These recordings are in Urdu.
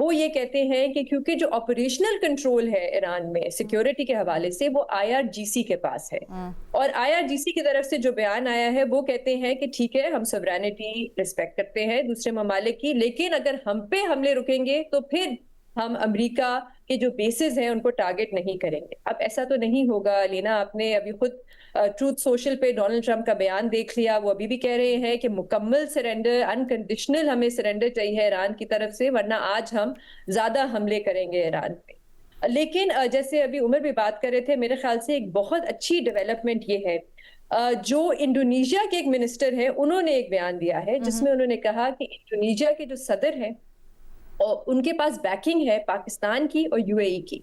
وہ یہ کہتے ہیں کہ کیونکہ جو آپریشنل کنٹرول ہے ایران میں سیکیورٹی کے حوالے سے وہ IRGC کے پاس ہے، اور IRGC کی طرف سے جو بیان آیا ہے وہ کہتے ہیں کہ ٹھیک ہے ہم سورینٹی ریسپیکٹ کرتے ہیں دوسرے ممالک کی، لیکن اگر ہم پہ حملے رکیں گے تو پھر ہم امریکہ کے جو بیسز ہیں ان کو ٹارگٹ نہیں کریں گے۔ اب ایسا تو نہیں ہوگا لینا، آپ نے ابھی خود ٹروتھ سوشل پہ ڈونلڈ ٹرمپ کا بیان دیکھ لیا، وہ ابھی بھی کہہ رہے ہیں کہ مکمل سرنڈر، انکنڈیشنل ہمیں سرنڈر چاہیے ایران کی طرف سے، ورنہ آج ہم زیادہ حملے کریں گے ایران پہ۔ لیکن جیسے ابھی عمر بھی بات کر رہے تھے، میرے خیال سے ایک بہت اچھی ڈیولپمنٹ یہ ہے، جو انڈونیشیا کے ایک منسٹر ہیں انہوں نے ایک بیان دیا ہے جس میں انہوں نے کہا کہ انڈونیشیا کے جو صدر ہیں اور ان کے پاس بیکنگ ہے پاکستان کی اور UAE کی،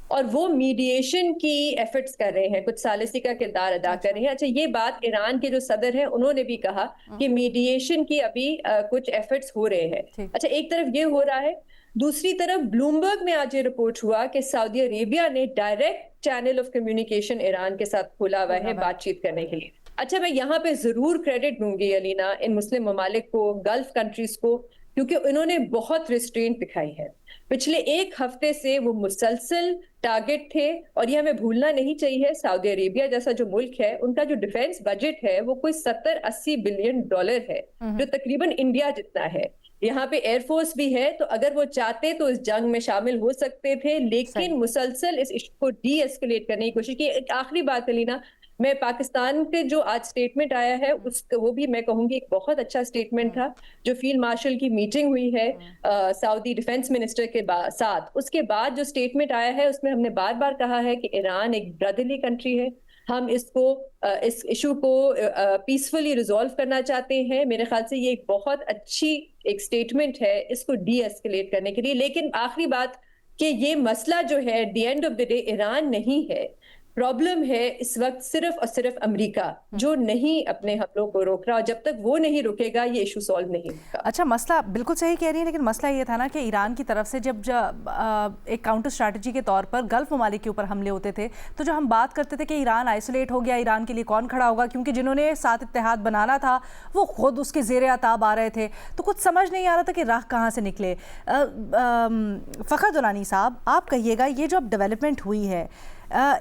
اور وہ میڈیشن کی ایفرٹس کر رہے ہیں، کچھ ثالثی کا کردار ادا کر رہے ہیں۔ اچھا، یہ بات ایران کے جو صدر ہیں انہوں نے بھی کہا کہ میڈیشن کی ابھی کچھ ایفرٹس ہو رہے ہیں۔ اچھا، ایک طرف یہ ہو رہا ہے، دوسری طرف بلومبرگ میں آج یہ رپورٹ ہوا کہ سعودی عربیہ نے direct channel of communication Iran کے ساتھ کھولا ہوا ہے بات چیت کرنے کے لیے۔ اچھا، میں یہاں پہ ضرور کریڈٹ دوں گی علینا ان مسلم ممالک کو، گلف کنٹریز کو، کیونکہ انہوں نے بہت ریسٹرینٹ دکھائی ہے۔ پچھلے ایک ہفتے سے وہ مسلسل ٹارگٹ تھے، اور یہ ہمیں بھولنا نہیں چاہیے سعودی عربیہ جیسا جو ملک ہے ان کا جو ڈیفنس بجٹ ہے وہ کوئی 70-80 بلین ڈالر ہے، جو تقریباً انڈیا جتنا ہے۔ یہاں پہ ایئر فورس بھی ہے، تو اگر وہ چاہتے تو اس جنگ میں شامل ہو سکتے تھے، لیکن مسلسل اس ایشو کو ڈی ایسکیلیٹ کرنے کی کوشش کی۔ ایک آخری بات علینا، میں پاکستان کے جو آج سٹیٹمنٹ آیا ہے وہ بھی میں کہوں گی ایک بہت اچھا سٹیٹمنٹ تھا، جو فیلڈ مارشل کی میٹنگ ہوئی ہے سعودی ڈیفنس منسٹر کے ساتھ، اس کے بعد جو سٹیٹمنٹ آیا ہے اس میں ہم نے بار بار کہا ہے کہ ایران ایک برادرلی کنٹری ہے، ہم اس ایشو کو پیسفلی ریزالو کرنا چاہتے ہیں۔ میرے خیال سے یہ ایک بہت اچھی ایک سٹیٹمنٹ ہے اس کو ڈی ایسکیلیٹ کرنے کے لیے۔ لیکن آخری بات کہ یہ مسئلہ جو ہے the end of the day Iran نہیں ہے، پرابلم ہے اس وقت صرف اور صرف امریکہ، جو نہیں اپنے حملوں کو روک رہا، اور جب تک وہ نہیں رکے گا یہ ایشو سالو نہیں ہوگا۔ اچھا، مسئلہ بالکل صحیح کہہ رہی ہے، لیکن مسئلہ یہ تھا نا کہ ایران کی طرف سے جب ایک کاؤنٹر اسٹریٹجی کے طور پر گلف ممالک کے اوپر حملے ہوتے تھے، تو جو ہم بات کرتے تھے کہ ایران آئسولیٹ ہو گیا، ایران کے لیے کون کھڑا ہوگا، کیونکہ جنہوں نے ساتھ اتحاد بنانا تھا وہ خود اس کے زیر عتاب آ رہے تھے، تو کچھ سمجھ نہیں آ رہا تھا کہ راہ کہاں سے نکلے۔ فخر دولانی صاحب، آپ کہیے گا یہ جو اب ڈیولپمنٹ ہوئی ہے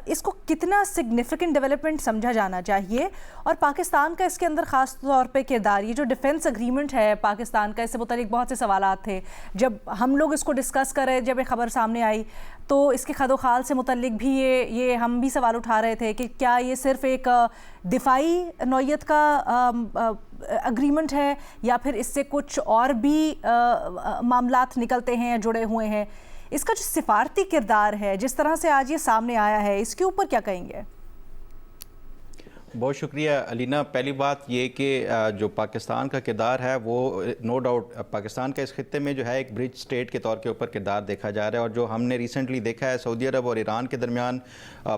اس کو کتنا سگنیفیکنٹ ڈیولپمنٹ سمجھا جانا چاہیے، اور پاکستان کا اس کے اندر خاص طور پہ کردار، یہ جو ڈیفنس اگریمنٹ ہے پاکستان کا، اس سے متعلق بہت سے سوالات تھے جب ہم لوگ اس کو ڈسکس کر رہے، جب یہ خبر سامنے آئی تو اس کے خد و خال سے متعلق بھی یہ ہم بھی سوال اٹھا رہے تھے کہ کیا یہ صرف ایک دفاعی نوعیت کا اگریمنٹ ہے یا پھر اس سے کچھ اور بھی معاملات نکلتے ہیں یا جڑے ہوئے ہیں۔ اس کا جو سفارتی کردار ہے جس طرح سے آج یہ سامنے آیا ہے، اس کے اوپر کیا کہیں گے؟ بہت شکریہ علینا۔ پہلی بات یہ کہ جو پاکستان کا کردار ہے وہ نو ڈاؤٹ پاکستان کا اس خطے میں جو ہے ایک برج سٹیٹ کے طور کے اوپر کردار دیکھا جا رہا ہے، اور جو ہم نے ریسنٹلی دیکھا ہے سعودی عرب اور ایران کے درمیان،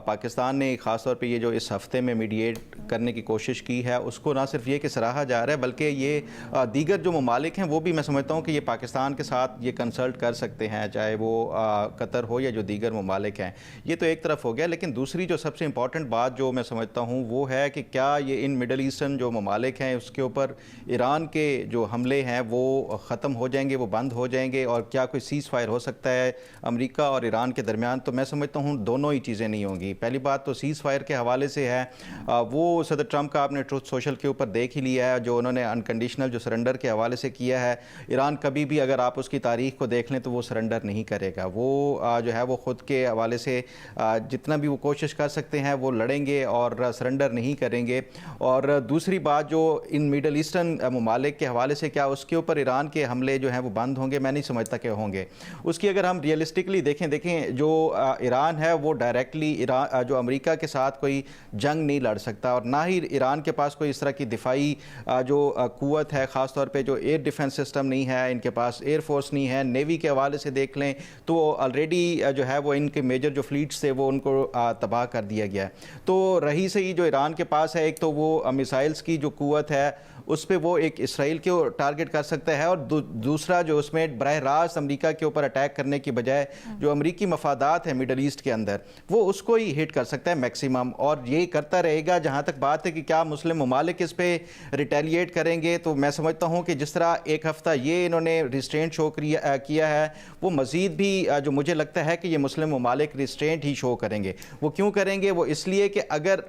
پاکستان نے خاص طور پہ یہ جو اس ہفتے میں میڈیٹ کرنے کی کوشش کی ہے، اس کو نہ صرف یہ کہ سراہا جا رہا ہے بلکہ یہ دیگر جو ممالک ہیں وہ بھی میں سمجھتا ہوں کہ یہ پاکستان کے ساتھ یہ کنسلٹ کر سکتے ہیں، چاہے وہ قطر ہو یا جو دیگر ممالک ہیں۔ یہ تو ایک طرف ہو گیا، لیکن دوسری جو سب سے امپورٹنٹ بات جو میں سمجھتا ہوں وہ ہے کہ کیا یہ ان مڈل ایسٹرن جو ممالک ہیں اس کے اوپر ایران کے جو حملے ہیں وہ ختم ہو جائیں گے، وہ بند ہو جائیں گے، اور کیا کوئی سیز فائر ہو سکتا ہے امریکہ اور ایران کے درمیان؟ تو میں سمجھتا ہوں دونوں ہی چیزیں نہیں ہوں گی۔ پہلی بات تو سیز فائر کے حوالے سے ہے، وہ صدر ٹرمپ کا آپ نے ٹروتھ سوشل کے اوپر دیکھ ہی لیا ہے، جو انہوں نے انکنڈیشنل جو سرنڈر کے حوالے سے کیا ہے۔ ایران کبھی بھی اگر آپ اس کی تاریخ کو دیکھ لیں تو وہ سرنڈر نہیں کرے گا، وہ جو ہے وہ خود کے حوالے سے جتنا بھی وہ کوشش کر سکتے ہیں وہ لڑیں گے اور سرنڈر نہیں کریں گے۔ اور دوسری بات جو ان میڈل ایسٹرن ممالک کے حوالے سے کیا اس کے اوپر ایران کے حملے جو ہیں وہ بند ہوں گے؟ میں نہیں سمجھتا کہ ہوں گے۔ اس کی اگر ہم ریئلسٹکلی دیکھیں جو ایران ہے وہ ڈائریکٹلی جو امریکہ کے ساتھ کوئی جنگ نہیں لڑ سکتا، اور نہ ہی ایران کے پاس کوئی اس طرح کی دفاعی جو قوت ہے، خاص طور پہ جو ایئر ڈیفنس سسٹم نہیں ہے، ان کے پاس ایئر فورس نہیں ہے۔ نیوی کے حوالے سے دیکھ لیں تو آلریڈی جو ہے وہ ان کے میجر جو فلیٹس تھے وہ ان کو تباہ کر دیا گیا ہے۔ تو رہی سے ہی جو ایران کے کے پاس ہے، ایک تو وہ میسائلز کی جو قوت ہے اس پہ وہ ایک اسرائیل کو ٹارگٹ کر سکتا ہے، اور دوسرا جو اس میں براہ راست امریکہ کے اوپر اٹیک کرنے کی بجائے جو امریکی مفادات ہیں مڈل ایسٹ کے اندر وہ اس کو ہی ہٹ کر سکتا ہے میکسیمم، اور یہی کرتا رہے گا. جہاں تک بات ہے کہ کیا مسلم ممالک اس پہ ریٹیلیٹ کریں گے، تو میں سمجھتا ہوں کہ جس طرح ایک ہفتہ یہ انہوں نے ریسٹرینٹ شو کیا ہے، وہ مزید بھی جو مجھے لگتا ہے کہ یہ مسلم ممالک ریسٹرینٹ ہی شو کریں گے. وہ کیوں کریں گے؟ وہ اس لیے کہ اگر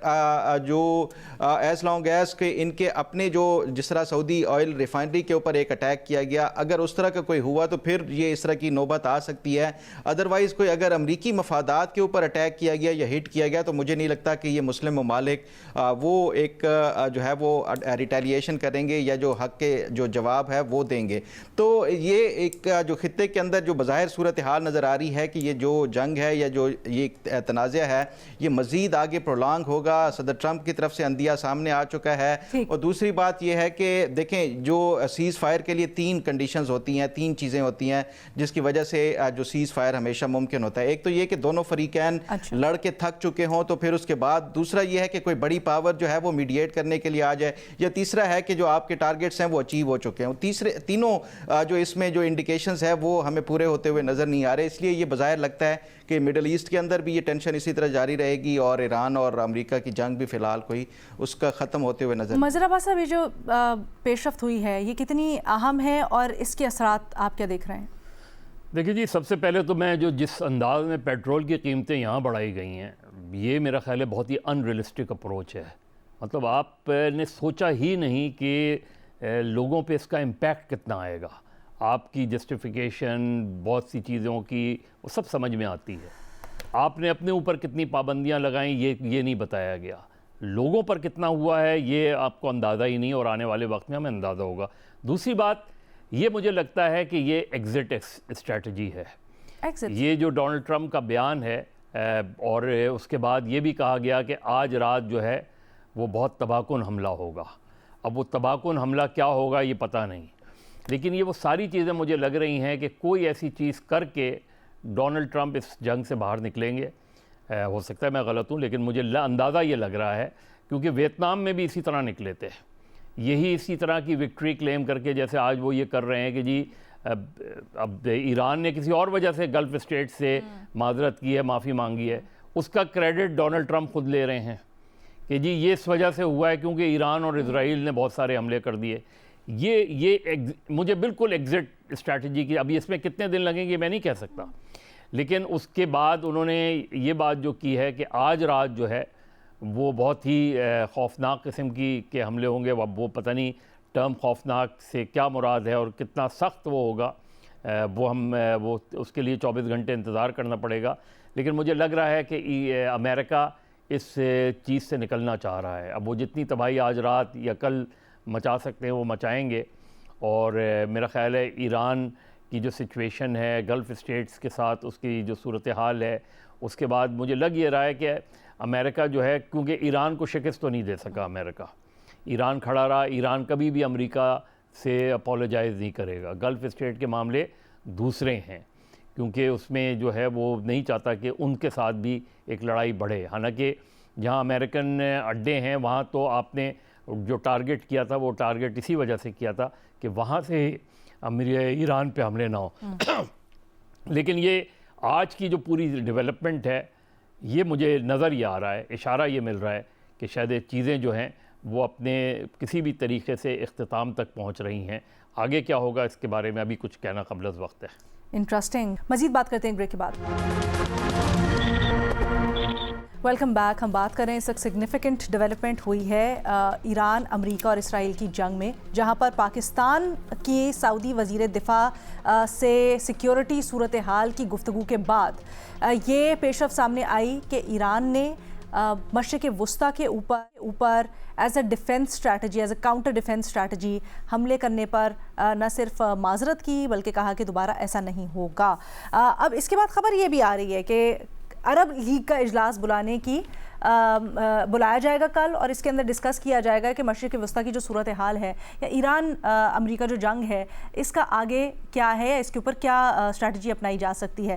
جو ایز لانگ ایز کہ ان کے اپنے جو جس طرح سعودی آئل ریفائنری کے اوپر ایک اٹیک کیا گیا، اگر اس طرح کا کوئی ہوا تو پھر یہ اس طرح کی نوبت آ سکتی ہے. ادروائز کوئی اگر امریکی مفادات کے اوپر اٹیک کیا گیا یا ہٹ کیا گیا تو مجھے نہیں لگتا کہ یہ مسلم ممالک وہ ایک جو ہے وہ ریٹیلیشن کریں گے یا جو حق کے جو جواب ہے وہ دیں گے. تو یہ ایک جو خطے کے اندر جو بظاہر صورتحال نظر آ رہی ہے کہ یہ جو جنگ ہے یا جو یہ تنازع ہے یہ مزید آگے پرولانگ ہوگا. صدر ٹرمپ کی طرف سے اندیہ سامنے آ چکا ہے. اور دوسری بات یہ ہے کہ دیکھیں جو سیز فائر کے لیے 3 کنڈیشنز ہوتی ہیں، 3 چیزیں ہوتی ہیں جس کی وجہ سے جو سیز فائر ہمیشہ ممکن ہوتا ہے. ایک تو یہ کہ دونوں فریقین لڑ کے تھک چکے ہوں، تو پھر اس کے بعد دوسرا یہ ہے کہ کوئی بڑی پاور جو ہے وہ میڈیٹ کرنے کے لیے آ جائے، یا تیسرا ہے کہ جو آپ کے ٹارگٹس ہیں وہ اچیو ہو چکے ہیں. تینوں جو اس میں جو انڈیکیشنز ہیں وہ ہمیں پورے ہوتے ہوئے نظر نہیں آ رہے. اس لیے یہ بظاہر لگتا ہے کہ مڈل ایسٹ کے اندر بھی یہ ٹینشن اسی طرح جاری رہے گی، اور ایران اور امریکہ کی جنگ بھی فی الحال کوئی اس کا ختم ہوتے ہوئے نظر. مظہر عباس صاحب، یہ جو پیش رفت ہوئی ہے یہ کتنی اہم ہے اور اس کے اثرات آپ کیا دیکھ رہے ہیں؟ دیکھیے جی، سب سے پہلے تو میں جس انداز میں پیٹرول کی قیمتیں یہاں بڑھائی گئی ہیں یہ میرا خیال ہے بہت ہی ان ریئلسٹک اپروچ ہے. مطلب آپ نے سوچا ہی نہیں کہ لوگوں پہ اس کا امپیکٹ کتنا آئے گا. آپ کی جسٹیفیکیشن بہت سی چیزوں کی وہ سب سمجھ میں آتی ہے. آپ نے اپنے اوپر کتنی پابندیاں لگائیں یہ نہیں بتایا گیا. لوگوں پر کتنا ہوا ہے یہ آپ کو اندازہ ہی نہیں، اور آنے والے وقت میں ہمیں اندازہ ہوگا. دوسری بات یہ مجھے لگتا ہے کہ یہ ایگزٹ اسٹریٹجی ہے. یہ جو ڈونلڈ ٹرمپ کا بیان ہے، اور اس کے بعد یہ بھی کہا گیا کہ آج رات جو ہے وہ بہت تباہ کن حملہ ہوگا. اب وہ تباہ کن حملہ کیا ہوگا یہ پتہ نہیں، لیکن یہ وہ ساری چیزیں مجھے لگ رہی ہیں کہ کوئی ایسی چیز کر کے ڈونلڈ ٹرمپ اس جنگ سے باہر نکلیں گے. ہو سکتا ہے میں غلط ہوں، لیکن مجھے اندازہ یہ لگ رہا ہے، کیونکہ ویتنام میں بھی اسی طرح نکلے تھے. یہی اسی طرح کی وکٹری کلیم کر کے جیسے آج وہ یہ کر رہے ہیں کہ جی اب ایران نے کسی اور وجہ سے گلف اسٹیٹ سے معذرت کی ہے، معافی مانگی ہے، اس کا کریڈٹ ڈونلڈ ٹرمپ خود لے رہے ہیں کہ جی یہ اس وجہ سے ہوا ہے کیونکہ ایران اور اسرائیل نے بہت سارے حملے کر دیے. یہ مجھے بالکل ایگزٹ اسٹریٹجی کی، ابھی اس میں کتنے دن لگیں گے میں نہیں کہہ سکتا، لیکن اس کے بعد انہوں نے یہ بات جو کی ہے کہ آج رات جو ہے وہ بہت ہی خوفناک قسم کے حملے ہوں گے. وہ پتہ نہیں ٹرم خوفناک سے کیا مراد ہے اور کتنا سخت وہ ہوگا، وہ اس کے لیے 24 گھنٹے انتظار کرنا پڑے گا. لیکن مجھے لگ رہا ہے کہ امریکہ اس چیز سے نکلنا چاہ رہا ہے. اب وہ جتنی تباہی آج رات یا کل مچا سکتے ہیں وہ مچائیں گے. اور میرا خیال ہے ایران کی جو سچویشن ہے گلف اسٹیٹس کے ساتھ، اس کی جو صورتحال ہے، اس کے بعد مجھے لگ یہ رہا ہے کہ امریکہ جو ہے، کیونکہ ایران کو شکست تو نہیں دے سکا امریکہ، ایران کھڑا رہا. ایران کبھی بھی امریکہ سے اپولوجائز نہیں کرے گا. گلف اسٹیٹ کے معاملے دوسرے ہیں، کیونکہ اس میں جو ہے وہ نہیں چاہتا کہ ان کے ساتھ بھی ایک لڑائی بڑھے. حالانکہ جہاں امریکن اڈے ہیں وہاں تو آپ نے جو ٹارگٹ کیا تھا وہ ٹارگٹ اسی وجہ سے کیا تھا کہ وہاں سے ایران پہ حملے نہ ہوں. لیکن یہ آج کی جو پوری ڈیولپمنٹ ہے یہ مجھے نظر یہ آ رہا ہے، اشارہ یہ مل رہا ہے کہ شاید چیزیں جو ہیں وہ اپنے کسی بھی طریقے سے اختتام تک پہنچ رہی ہیں. آگے کیا ہوگا اس کے بارے میں ابھی کچھ کہنا قبل از وقت ہے. انٹرسٹنگ. مزید بات کرتے ہیں بریک کے بعد. Welcome back. ہم بات کریں اس وقت سگنیفیکنٹ ڈیولپمنٹ ہوئی ہے ایران، امریکہ اور اسرائیل کی جنگ میں، جہاں پر پاکستان کی سعودی وزیر دفاع سے سیکیورٹی صورتحال کی گفتگو کے بعد یہ پیش رفت سامنے آئی کہ ایران نے مشرق وسطیٰ کے اوپر as a defence strategy, as a counter defence strategy حملے کرنے پر نہ صرف معذرت کی بلکہ کہا کہ دوبارہ ایسا نہیں ہوگا. اب اس کے بعد خبر یہ بھی آ رہی ہے کہ عرب لیگ کا اجلاس بلایا جائے گا کل، اور اس کے اندر ڈسکس کیا جائے گا کہ مشرق وسطیٰ کی جو صورتحال ہے یا ایران امریکہ جو جنگ ہے اس کا آگے کیا ہے، اس کے اوپر کیا اسٹریٹجی اپنائی جا سکتی ہے.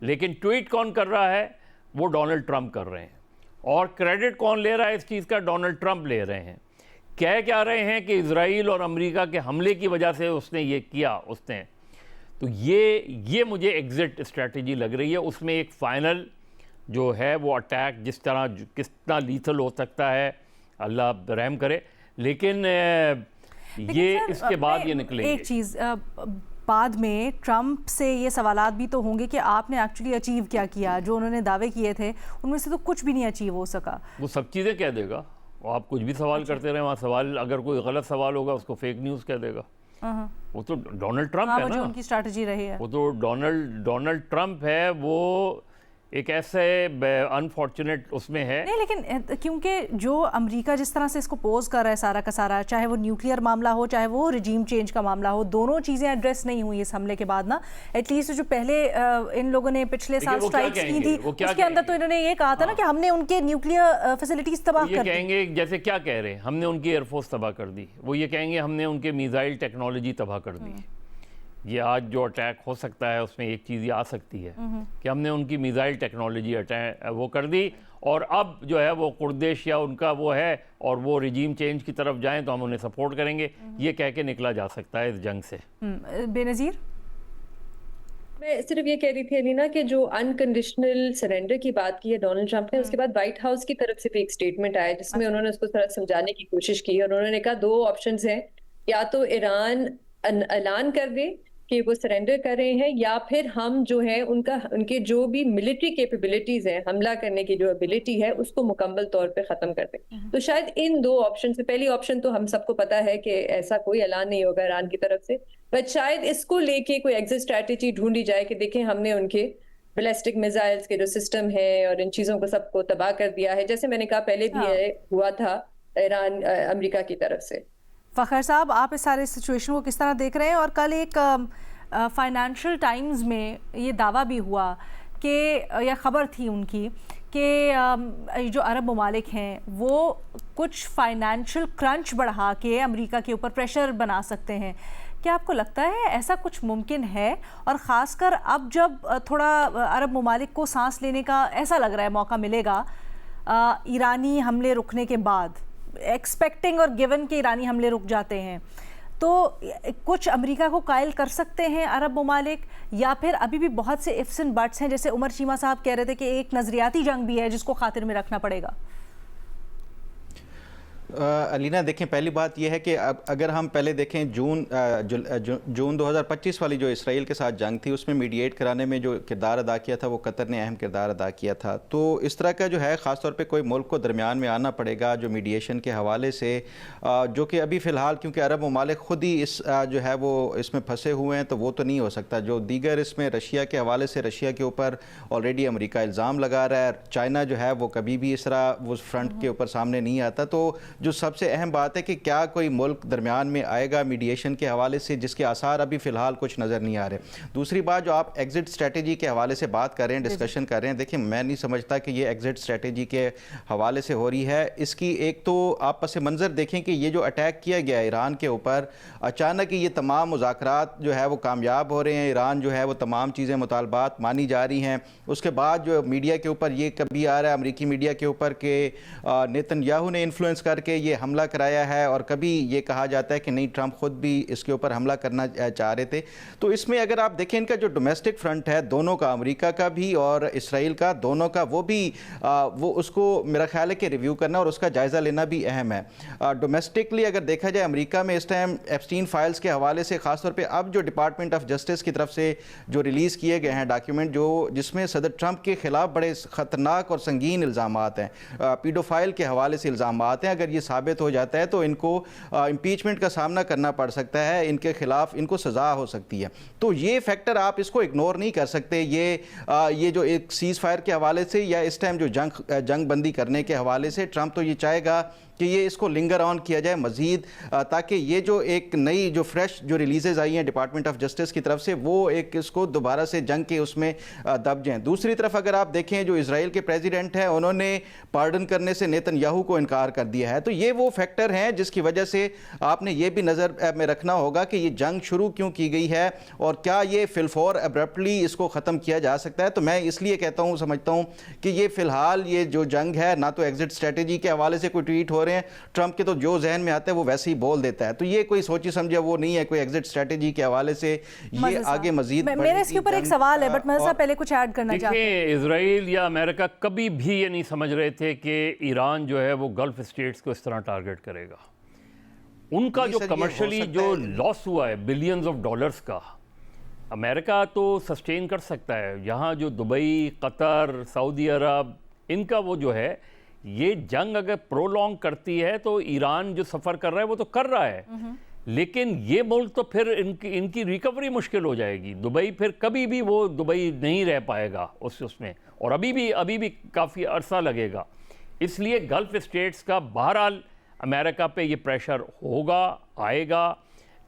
لیکن ٹویٹ کون کر رہا ہے؟ وہ ڈونلڈ ٹرمپ کر رہے ہیں. اور کریڈٹ کون لے رہا ہے اس چیز کا؟ ڈونلڈ ٹرمپ لے رہے ہیں. کہہ کیا رہے ہیں کہ اسرائیل اور امریکہ کے حملے کی وجہ سے اس نے یہ کیا. تو یہ مجھے ایگزٹ اسٹریٹجی لگ رہی ہے. اس میں ایک فائنل جو ہے وہ اٹیک کتنا لیتھل ہو سکتا ہے اللہ رحم کرے، لیکن یہ اس کے بعد یہ نکلیں گے. ایک چیز بعد میں ٹرمپ سے یہ سوالات بھی تو ہوں گے کہ آپ نے ایکچولی اچیو کیا جو انہوں نے دعوے کیے تھے ان میں سے تو کچھ بھی نہیں اچیو ہو سکا. وہ سب چیزیں کہہ دے گا. آپ کچھ بھی سوال کرتے رہے، وہاں سوال اگر کوئی غلط سوال ہوگا اس کو فیک نیوز کہہ دے گا. وہ تو ڈونلڈ ٹرمپ ہے نا، ان کی اسٹریٹجی رہی ہے. وہ تو ڈونلڈ ٹرمپ ہے. وہ ایک ایسے انفارچونیٹ اس میں ہے. نہیں لیکن کیونکہ جو امریکہ جس طرح سے اس کو پوز کر رہا ہے سارا کا سارا، چاہے وہ نیوکلیئر معاملہ ہو چاہے وہ رجیم چینج کا معاملہ ہو، دونوں چیزیں ایڈریس نہیں ہوئی اس حملے کے بعد نا. ایٹ لیسٹ جو پہلے ان لوگوں نے پچھلے سال اسٹرائکس کی تھی اس کے اندر تو انہوں نے یہ کہا تھا نا کہ ہم نے ان کے نیوکلیئر فیسلٹیز تباہ کر دی. یہ کہیں گے جیسے کیا کہہ رہے ہیں، ہم نے ان کی ایئر فورس تباہ کر دی. وہ یہ کہیں گے ہم نے ان کے میزائل ٹیکنالوجی تباہ کر دی. یہ آج جو اٹیک ہو سکتا ہے اس میں ایک چیز یہ آ سکتی ہے کہ ہم نے ان کی میزائل ٹیکنالوجی وہ کر دی، اور اب جو ہے وہ قردش یا ان کا وہ ہے اور وہ رجیم چینج کی طرف جائیں تو ہم انہیں سپورٹ کریں گے. یہ کہہ کے نکلا جا سکتا ہے اس جنگ سے. بے نظیر، میں صرف یہ کہہ رہی تھی علینا کہ جو انکنڈیشنل سرنڈر کی بات کی ہے ڈونلڈ ٹرمپ نے، اس کے بعد وائٹ ہاؤس کی طرف سے بھی ایک سٹیٹمنٹ آیا جس میں انہوں نے اس کو ذرا سمجھانے کی کوشش کی، اور انہوں نے کہا دو آپشنز ہیں، یا تو ایران اعلان کر دے کہ وہ سرنڈر کر رہے ہیں، یا پھر ہم جو ہے ان کے جو بھی ملٹری کیپیبلٹیز ہیں، حملہ کرنے کی جو ایبلٹی ہے اس کو مکمل طور پہ ختم کر دیں. تو شاید ان دو آپشن سے، پہلی آپشن تو ہم سب کو پتا ہے کہ ایسا کوئی اعلان نہیں ہوگا ایران کی طرف سے، بٹ شاید اس کو لے کے کوئی ایگزٹ اسٹریٹجی ڈھونڈی جائے کہ دیکھیں ہم نے ان کے بیلسٹک میزائلز کے جو سسٹم ہے اور ان چیزوں کو سب کو تباہ کر دیا ہے، جیسے میں نے کہا پہلے بھی ہوا تھا ایران امریکہ کی طرف سے. فخر صاحب، آپ اس سارے سچویشن کو کس طرح دیکھ رہے ہیں؟ اور کل ایک فائنینشیل ٹائمز میں یہ دعویٰ بھی ہوا کہ یا خبر تھی ان کی کہ جو عرب ممالک ہیں وہ کچھ فائنینشیل کرنچ بڑھا کے امریکہ کے اوپر پریشر بنا سکتے ہیں. کیا آپ کو لگتا ہے ایسا کچھ ممکن ہے؟ اور خاص کر اب جب تھوڑا عرب ممالک کو سانس لینے کا ایسا لگ رہا ہے موقع ملے گا ایرانی حملے رکنے کے بعد، ایکسپیکٹنگ اور گیون کہ ایرانی حملے رک جاتے ہیں، تو کچھ امریکہ کو قائل کر سکتے ہیں عرب ممالک، یا پھر ابھی بھی بہت سے ifs and buts ہیں جیسے عمر چیمہ صاحب کہہ رہے تھے کہ ایک نظریاتی جنگ بھی ہے جس کو خاطر میں رکھنا پڑے گا؟ علینا دیکھیں، پہلی بات یہ ہے کہ اگر ہم پہلے دیکھیں جون 2025 والی جو اسرائیل کے ساتھ جنگ تھی، اس میں میڈیٹ کرانے میں جو کردار ادا کیا تھا وہ قطر نے اہم کردار ادا کیا تھا. تو اس طرح کا جو ہے خاص طور پہ کوئی ملک کو درمیان میں آنا پڑے گا جو میڈیشن کے حوالے سے، جو کہ ابھی فی الحال کیونکہ عرب ممالک خود ہی جو ہے وہ اس میں پھنسے ہوئے ہیں تو وہ تو نہیں ہو سکتا. جو دیگر اس میں رشیا کے حوالے سے، رشیا کے اوپر آلریڈی امریکہ الزام لگا رہا ہے، چائنا جو ہے وہ کبھی بھی اس طرح وہ فرنٹ کے اوپر سامنے نہیں آتا. تو جو سب سے اہم بات ہے کہ کیا کوئی ملک درمیان میں آئے گا میڈیشن کے حوالے سے، جس کے آثار ابھی فی الحال کچھ نظر نہیں آ رہے. دوسری بات جو آپ ایگزٹ اسٹریٹجی کے حوالے سے بات کر رہے ہیں، ڈسکشن کر رہے ہیں، دیکھیں میں نہیں سمجھتا کہ یہ ایگزٹ اسٹریٹجی کے حوالے سے ہو رہی ہے. اس کی ایک تو آپ پس منظر دیکھیں کہ یہ جو اٹیک کیا گیا ایران کے اوپر، اچانک یہ تمام مذاکرات جو ہے وہ کامیاب ہو رہے ہیں، ایران جو ہے وہ تمام چیزیں مطالبات مانی جا رہی ہیں. اس کے بعد جو میڈیا کے اوپر یہ کبھی آ رہا ہے، امریکی میڈیا کے اوپر، کہ نیتن یاہو نے انفلوئنس کر کے یہ حملہ کرایا ہے، اور کبھی یہ کہا جاتا ہے کہ نہیں ٹرمپ خود بھی اس کے اوپر حملہ کرنا چاہ رہے تھے. تو اس میں اگر آپ دیکھیں ان کا جو ڈومیسٹک فرنٹ ہے دونوں کا، امریکہ کا بھی اور اسرائیل کا دونوں کا، وہ بھی وہ اس کو میرا خیال ہے کہ ریویو کرنا اور اس کا جائزہ لینا بھی اہم ہے. ڈومیسٹکلی اگر دیکھا جائے امریکہ میں اس ٹائم ایپسٹین فائلز کے حوالے سے خاص طور پہ اب جو ڈپارٹمنٹ آف جسٹس کی طرف سے جو ریلیز کیے گئے ہیں ڈاکیومنٹ، جس میں صدر ٹرمپ کے خلاف بڑے خطرناک اور سنگین الزامات ہیں، پیڈوفائل کے حوالے سے الزامات ہیں. اگر یہ ثابت ہو جاتا ہے تو ان کو امپیچمنٹ کا سامنا کرنا پڑ سکتا ہے، ان کے خلاف ان کو سزا ہو سکتی ہے. تو یہ فیکٹر آپ اس کو اگنور نہیں کر سکتے. یہ جو ایک سیز فائر کے حوالے سے یا اس ٹائم جو جنگ بندی کرنے کے حوالے سے ٹرمپ تو یہ چاہے گا کہ یہ اس کو لنگر آن کیا جائے مزید، تاکہ یہ جو ایک نئی جو فریش جو ریلیزز آئی ہیں ڈپارٹمنٹ آف جسٹس کی طرف سے، وہ ایک اس کو دوبارہ سے جنگ کے اس میں دب جائیں۔ دوسری طرف اگر آپ دیکھیں جو اسرائیل کے پریزیڈنٹ ہیں، انہوں نے پارڈن کرنے سے نیتن یاہو کو انکار کر دیا ہے۔ تو یہ وہ فیکٹر ہیں جس کی وجہ سے آپ نے یہ بھی نظر میں رکھنا ہوگا کہ یہ جنگ شروع کیوں کی گئی ہے، اور کیا یہ فی الفور ابرپٹلی اس کو ختم کیا جا سکتا ہے۔ تو میں اس لیے کہتا ہوں، سمجھتا ہوں کہ یہ فی الحال یہ جو جنگ ہے، نہ تو ایگزٹ اسٹریٹجی کے حوالے سے کوئی ٹویٹ ہو رہے ہیں ٹرمپ کے، تو جو ذہن میں آتا ہے وہ ویسے ہی بول دیتا ہے، تو یہ کوئی سوچی سمجھے وہ نہیں ہے، کوئی ایگزٹ اسٹریٹجی کے حوالے سے یہ آگے مزید میرے اس کے اوپر ایک سوال ہے، بٹ میں صاحب پہلے کچھ ایڈ کرنا چاہتے ہیں۔ دیکھیں، اسرائیل یا امریکہ کبھی بھی یہ نہیں سمجھ رہے تھے کہ ایران جو ہے وہ گلف اسٹیٹس کو اس طرح ٹارگٹ کرے گا۔ ان کا جو کمرشلی جو لاس ہوا ہے بلینز آف ڈالرز کا، امریکہ تو سسٹین کر سکتا ہے، یہاں جو دبئی، قطر، سعودی عرب، ان کا وہ جو ہے یہ جنگ اگر پرولونگ کرتی ہے تو ایران جو سفر کر رہا ہے وہ تو کر رہا ہے، لیکن یہ ملک تو پھر ان کی ریکوری مشکل ہو جائے گی۔ دبئی پھر کبھی بھی وہ دبئی نہیں رہ پائے گا اس میں، اور ابھی بھی کافی عرصہ لگے گا۔ اس لیے گلف اسٹیٹس کا بہرحال امریکہ پہ یہ پریشر ہوگا، آئے گا،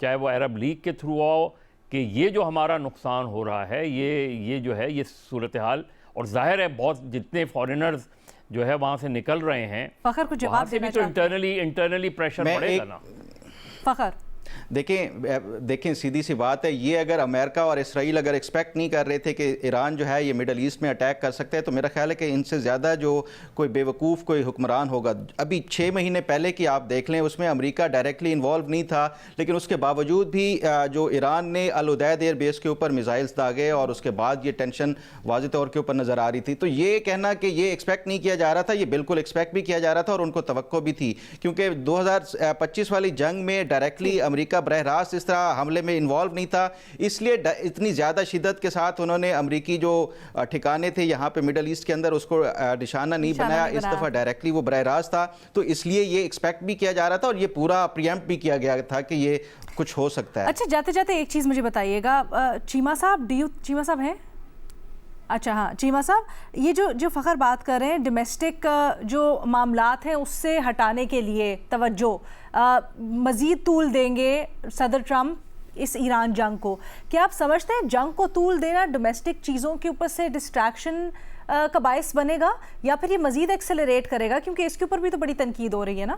چاہے وہ عرب لیگ کے تھرو آؤ، کہ یہ جو ہمارا نقصان ہو رہا ہے، یہ جو ہے یہ صورتحال، اور ظاہر ہے بہت جتنے فارینرز جو ہے وہاں سے نکل رہے ہیں، فخر کچھ وہاں جواب سے بھی دینا تو انٹرنلی پریشر پڑے گا نا۔ فخر دیکھیں سیدھی سی بات ہے، یہ اگر امریکہ اور اسرائیل اگر ایکسپیکٹ نہیں کر رہے تھے کہ ایران جو ہے یہ مڈل ایسٹ میں اٹیک کر سکتے ہیں، تو میرا خیال ہے کہ ان سے زیادہ جو کوئی بے وقوف کوئی حکمران ہوگا۔ ابھی 6 مہینے پہلے کی آپ دیکھ لیں، اس میں امریکہ ڈائریکٹلی انوالو نہیں تھا، لیکن اس کے باوجود بھی جو ایران نے العدید ایئر بیس کے اوپر میزائلز داغے، اور اس کے بعد یہ ٹینشن واضح طور کے اوپر نظر آ رہی تھی۔ تو یہ کہنا کہ یہ ایکسپیکٹ نہیں کیا جا رہا تھا، یہ بالکل ایکسپیکٹ بھی کیا جا رہا تھا، اور ان کو توقع بھی تھی، کیونکہ 2025 والی جنگ میں ڈائریکٹلی امریکہ براہ راست اس طرح حملے میں انوالو نہیں تھا، اس لیے اتنی زیادہ شدت کے ساتھ انہوں نے امریکی جو ٹھکانے تھے یہاں پہ مڈل ایسٹ کے اندر اس کو نشانہ نہیں بنایا، اس دفعہ ڈائریکٹلی وہ براہ راست تھا، تو اس لیے یہ ایکسپیکٹ بھی کیا جا رہا تھا، اور یہ پورا پریمپٹ بھی کیا گیا تھا کہ یہ کچھ ہو سکتا ہے۔ اچھا، جاتے جاتے ایک چیز مجھے بتائیے گا، چیمہ صاحب ہیں؟ اچھا ہاں، چیمہ صاحب، یہ جو فخر بات کر رہے ہیں ڈومیسٹک جو معاملات ہیں اس سے ہٹانے کے لیے توجہ مزید طول دیں گے صدر ٹرمپ اس ایران جنگ کو، کیا آپ سمجھتے ہیں جنگ کو طول دینا ڈومیسٹک چیزوں کے اوپر سے ڈسٹریکشن کا باعث بنے گا، یا پھر یہ مزید ایکسیلریٹ کرے گا، کیونکہ اس کے اوپر بھی تو بڑی تنقید ہو رہی ہے نا؟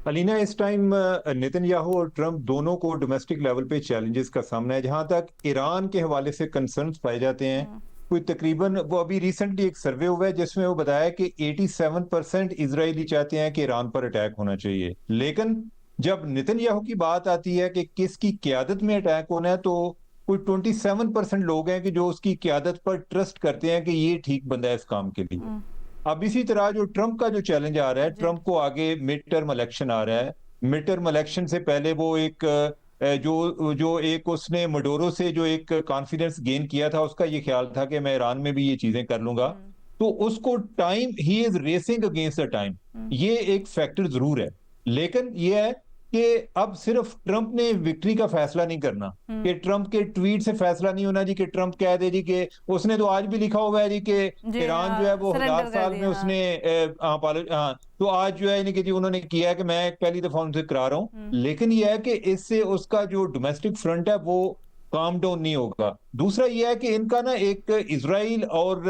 علینا، اس ٹائم نیتن یاہو اور ٹرمپ دونوں کو ڈومیسٹک لیول پہ چیلنجز کا سامنا ہے۔ جہاں تک ایران کے حوالے سے کنسرنز پائے جاتے ہیں، کوئی تقریباً وہ ابھی ریسنٹلی ایک سروے ہوا ہے جس میں وہ بتایا کہ 87% اسرائیلی چاہتے ہیں کہ ایران پر اٹیک ہونا چاہیے، لیکن جب نیتن یاہو کی بات آتی ہے کہ کس کی قیادت میں اٹیک ہونا ہے، تو کوئی 27% لوگ ہیں کہ جو اس کی قیادت پر ٹرسٹ کرتے ہیں کہ یہ ٹھیک بندہ ہے اس کام کے لیے۔ اب اسی طرح جو ٹرمپ کا جو چیلنج آ رہا ہے، ٹرمپ کو آگے مڈ ٹرم الیکشن آ رہا ہے، مڈ ٹرم الیکشن سے پہلے وہ ایک جو ایک اس نے مڈورو سے جو ایک کانفیڈنس گین کیا تھا، اس کا یہ خیال تھا کہ میں ایران میں بھی یہ چیزیں کر لوں گا، تو اس کو time he is racing against the time, یہ ایک فیکٹر ضرور ہے۔ لیکن یہ ہے کہ اب صرف ٹرمپ نے وکٹری کا فیصلہ نہیں کرنا، کہ ٹرمپ کے ٹویٹ سے فیصلہ نہیں ہونا جی کہ ٹرمپ کہہ دے جی کہ اس نے تو آج بھی لکھا ہوا ہے جی کہ ایران جو ہے وہ 1000 سال میں اس نے تو آج جو ہے یعنی کہ جی انہوں نے کیا ہے کہ میں پہلی دفعہ ان سے کرا رہا ہوں، لیکن یہ ہے کہ اس سے اس کا جو ڈومیسٹک فرنٹ ہے وہ کام ڈاؤن نہیں ہوگا۔ دوسرا یہ ہے کہ ان کا نا ایک اسرائیل اور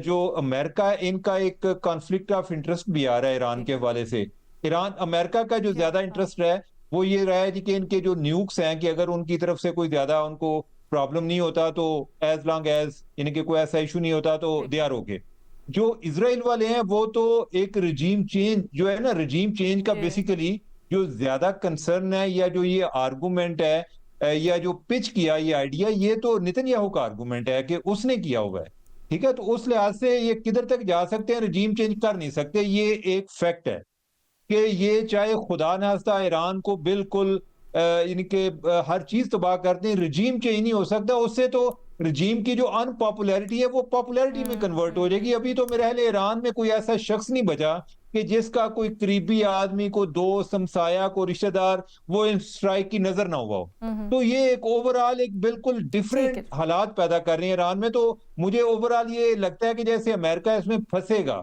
جو امریکہ ہے، ان کا ایک کانفلکٹ آف انٹرسٹ بھی آ رہا ہے ایران کے حوالے سے۔ ایران امریکہ کا جو زیادہ انٹرسٹ ہے وہ یہ رہا ہے کہ ان کے جو نیوکس ہیں کہ اگر ان کی طرف سے کوئی زیادہ ان کو پرابلم نہیں ہوتا تو ایز لانگ ایز یعنی کہ کوئی ایسا ایشو نہیں ہوتا تو دے آر اوکے۔ جو اسرائیل والے ہیں وہ تو ایک رجیم چینج جو ہے نا، رجیم چینج کا بیسیکلی جو زیادہ کنسرن ہے، یا جو یہ آرگومنٹ ہے یا جو پچ کیا یہ آئیڈیا، یہ تو نیتن یاہو کا آرگومنٹ ہے کہ اس نے کیا ہوا ہے، ٹھیک ہے؟ تو اس لحاظ سے یہ کدھر تک جا سکتے ہیں، رجیم چینج کر نہیں سکتے، یہ ایک فیکٹ ہے کہ یہ چاہے خدا نخواستہ ایران کو بالکل یعنی کہ ہر چیز تباہ کرتے ہیں، رجیم چینج نہیں ہو سکتا، اس سے تو رجیم کی جو ان پاپولیرٹی ہے وہ پاپولیرٹی میں کنورٹ ہو جائے گی۔ ابھی تو میرے خیال ایران میں کوئی ایسا شخص نہیں بچا کہ جس کا کوئی قریبی آدمی کو دوست ہمسایہ کو رشتہ دار وہ اسٹرائک کی نظر نہ ہوا ہو، تو یہ ایک اوورآل ایک بالکل ڈیفرنٹ حالات پیدا کر رہے ہیں ایران میں۔ تو مجھے اوورآل یہ لگتا ہے کہ جیسے امریکہ اس میں پھنسے گا